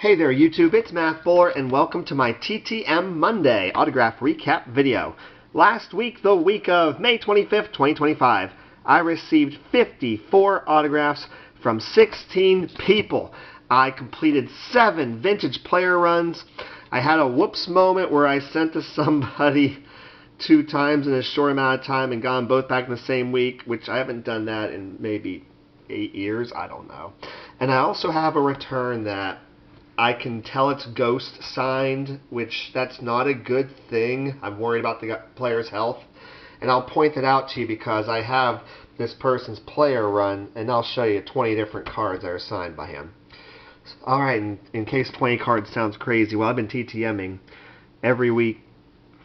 Hey there YouTube, it's Matt Fuller and welcome to my TTM Monday autograph recap video. Last week, the week of May 25th, 2025, I received 54 autographs from 16 people. I completed 7 vintage player runs. I had a whoops moment where I sent to somebody 2 times in a short amount of time and got them both back in the same week, which I haven't done that in maybe 8 years, I don't know. And I also have a return that I can tell it's ghost signed, which that's not a good thing. I'm worried about the player's health. And I'll point that out to you because I have this person's player run, and I'll show you 20 different cards that are signed by him. Alright, in case 20 cards sounds crazy, well, I've been TTMing every week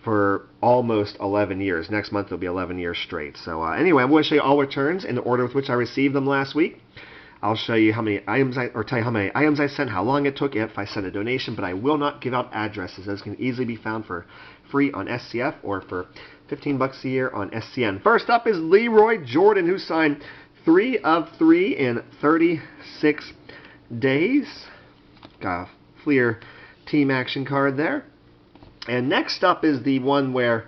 for almost 11 years. Next month it'll be 11 years straight. So anyway, I'm going to show you all returns in the order with which I received them last week. I'll show you how many items tell you how many items I sent, how long it took if I sent a donation, but I will not give out addresses. Those can easily be found for free on SCF or for $15 a year on SCN. First up is Leroy Jordan, who signed 3 of 3 in 36 days. Got a Fleer team action card there. And next up is the one where,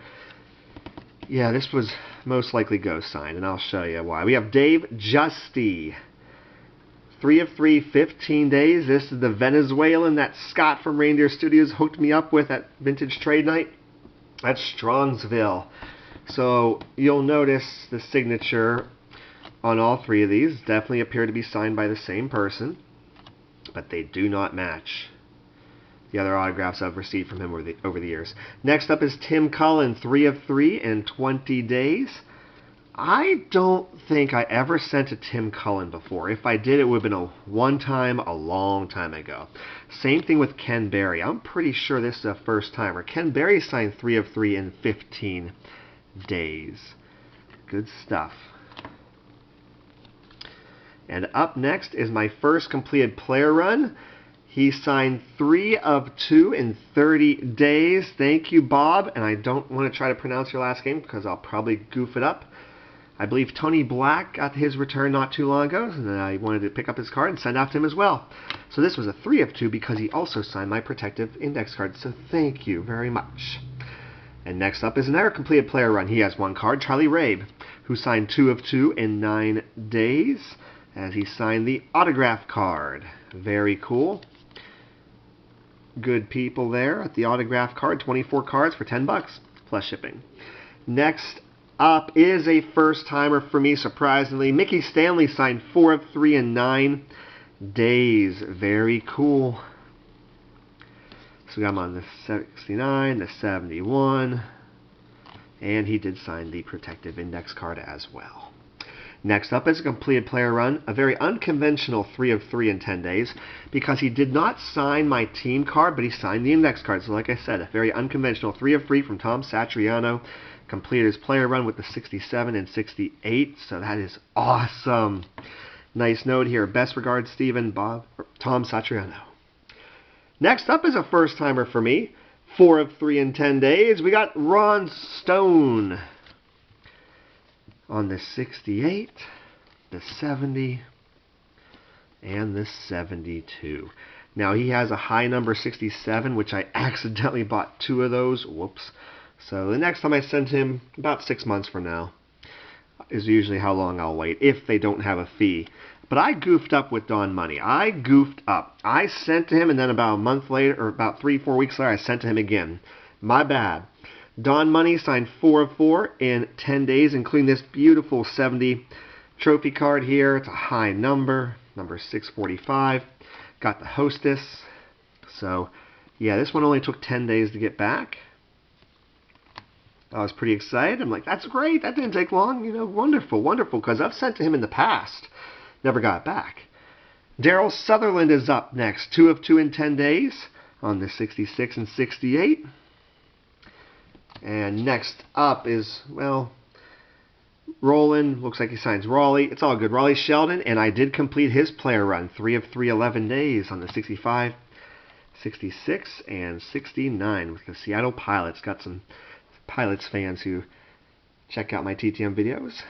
yeah, this was most likely ghost signed, and I'll show you why. We have Dave Justy. 3 of 3, 15 days. This is the Venezuelan that Scott from Reindeer Studios hooked me up with at Vintage Trade Night at Strongsville. So you'll notice the signature on all 3 of these definitely appear to be signed by the same person, but they do not match the other autographs I've received from him over the years. Next up is Tim Cullen, 3 of 3 in 20 days. I don't think I ever sent a Tim Cullen before. If I did, it would have been a one time, a long time ago. Same thing with Ken Berry. I'm pretty sure this is a first timer. Ken Berry signed 3 of 3 in 15 days. Good stuff. And up next is my first completed player run. He signed 3 of 2 in 30 days. Thank you, Bob. And I don't want to try to pronounce your last name because I'll probably goof it up. I believe Tony Black got his return not too long ago, and I wanted to pick up his card and send out to him as well. So this was a 3 of 2 because he also signed my protective index card, so thank you very much. And next up is another completed player run. He has 1 card, Charley Rabe, who signed 2 of 2 in 9 days, as he signed the autograph card. Very cool. Good people there at the autograph card, 24 cards for $10 plus shipping. Next up is a first-timer for me, surprisingly. Mickey Stanley signed 4 of 3 in 9 days. Very cool. So we got him on the 69, the 71, and he did sign the protective index card as well. Next up is a completed player run, a very unconventional 3 of 3 in 10 days, because he did not sign my team card, but he signed the index card. So like I said, a very unconventional 3 of 3 from Tom Satriano. Completed his player run with the 67 and 68, so that is awesome. Nice note here. Best regards, Stephen, Tom Satriano. Next up is a first-timer for me. 4 of 3 in 10 days. We got Ron Stone on the 68, the 70, and the 72. Now, he has a high number 67, which I accidentally bought 2 of those. Whoops. So the next time I send him, about 6 months from now, is usually how long I'll wait, if they don't have a fee. But I goofed up with Don Money. I goofed up. I sent to him, and then about a month later, or about 3-4 weeks later, I sent to him again. My bad. Don Money signed 4 of 4 in 10 days, including this beautiful 70 trophy card here. It's a high number, number 645. Got the hostess. So, yeah, this one only took 10 days to get back. I was pretty excited. I'm like, that's great. That didn't take long. You know, wonderful, wonderful, because I've sent to him in the past. Never got it back. Darrell Sutherland is up next. 2 of 2 in 10 days on the 66 and 68. And next up is, well, Roland. Looks like he signs Rollie. It's all good. Rollie Sheldon, and I did complete his player run. 3 of 3, 11 days on the 65, 66, and 69 with the Seattle Pilots. Got some Pilots fans who check out my TTM videos.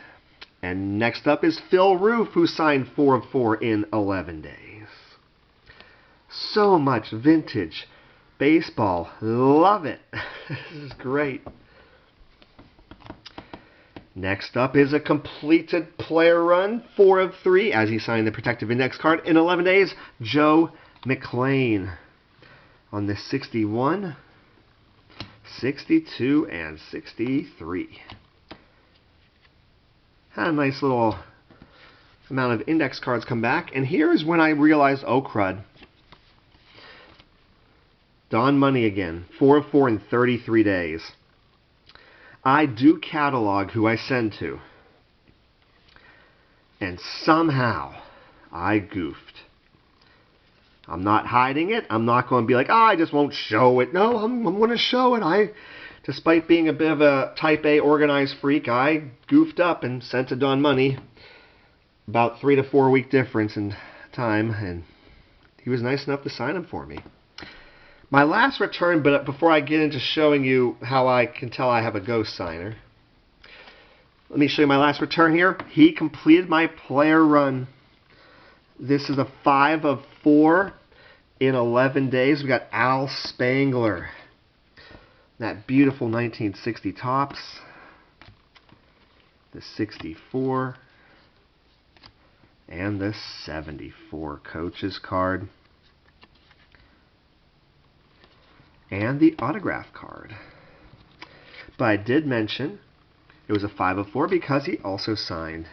And next up is Phil Roof, who signed 4 of 4 in 11 days. so much vintage baseball. Love it. This is great. Next up is a completed player run, 4 of 3, as he signed the protective index card in 11 days, Joe McClain. On the 61, 62, and 63. Had a nice little amount of index cards come back, and here's when I realized, oh crud. Don Money again, 4 of 4 in 33 days. I do catalog who I send to. And somehow, I goofed. I'm not hiding it. I'm not going to be like, oh, I just won't show it. No, I'm going to show it. Despite being a bit of a type A organized freak, I goofed up and sent to Don Money. About 3 to 4 week difference in time, and he was nice enough to sign them for me. My last return, but before I get into showing you how I can tell I have a ghost signer, let me show you my last return here. He completed my player run. This is a 5 of 4 in 11 days. We got Al Spangler. That beautiful 1960 Topps. The 64. And the 74 Coach's card. And the autograph card. But I did mention it was a 5 of 4 because he also signed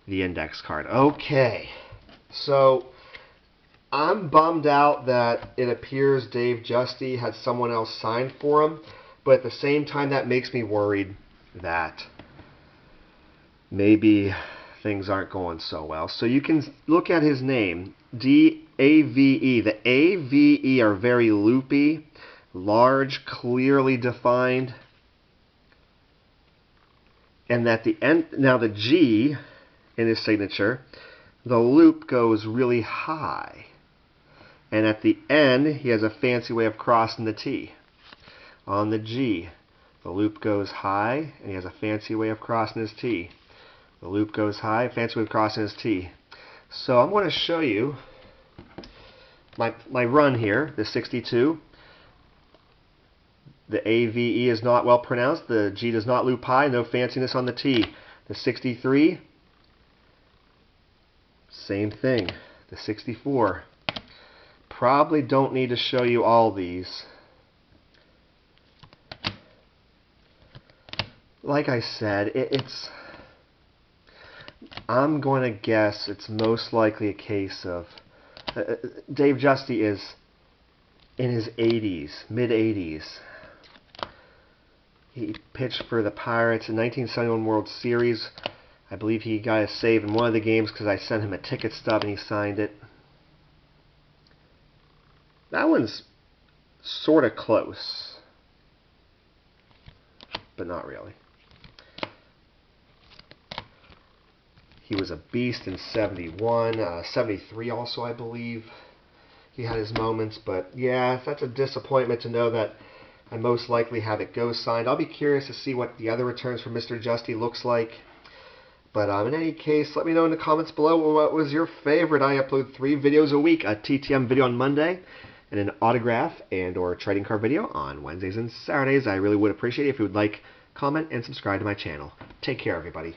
the index card. Okay, so I'm bummed out that it appears Dave Justy had someone else signed for him, but at the same time that makes me worried that maybe things aren't going so well. So you can look at his name, D-A-V-E. The A-V-E are very loopy, large, clearly defined. And at the end, now the G in his signature, the loop goes really high. And at the end, he has a fancy way of crossing the T. On the G, the loop goes high, and he has a fancy way of crossing his T. The loop goes high, fancy way of crossing his T. So I'm going to show you my run here, the 62. The A-V-E is not well pronounced. The G does not loop high. No fanciness on the T. The 63, same thing. The 64. Probably don't need to show you all these. Like I said, I'm going to guess it's most likely a case of Dave Justy is in his 80s, mid-80s. He pitched for the Pirates in 1971 World Series. I believe he got a save in one of the games because I sent him a ticket stub and he signed it. That one's sort of close, but not really. He was a beast in 71, 73 also, I believe. He had his moments, but yeah, that's a disappointment to know that I most likely have it ghost signed. I'll be curious to see what the other returns from Mr. Justy looks like. But in any case, let me know in the comments below what was your favorite. I upload 3 videos a week, a TTM video on Monday, and an autograph and or trading card video on Wednesdays and Saturdays. I really would appreciate it if you would like, comment, and subscribe to my channel. Take care, everybody.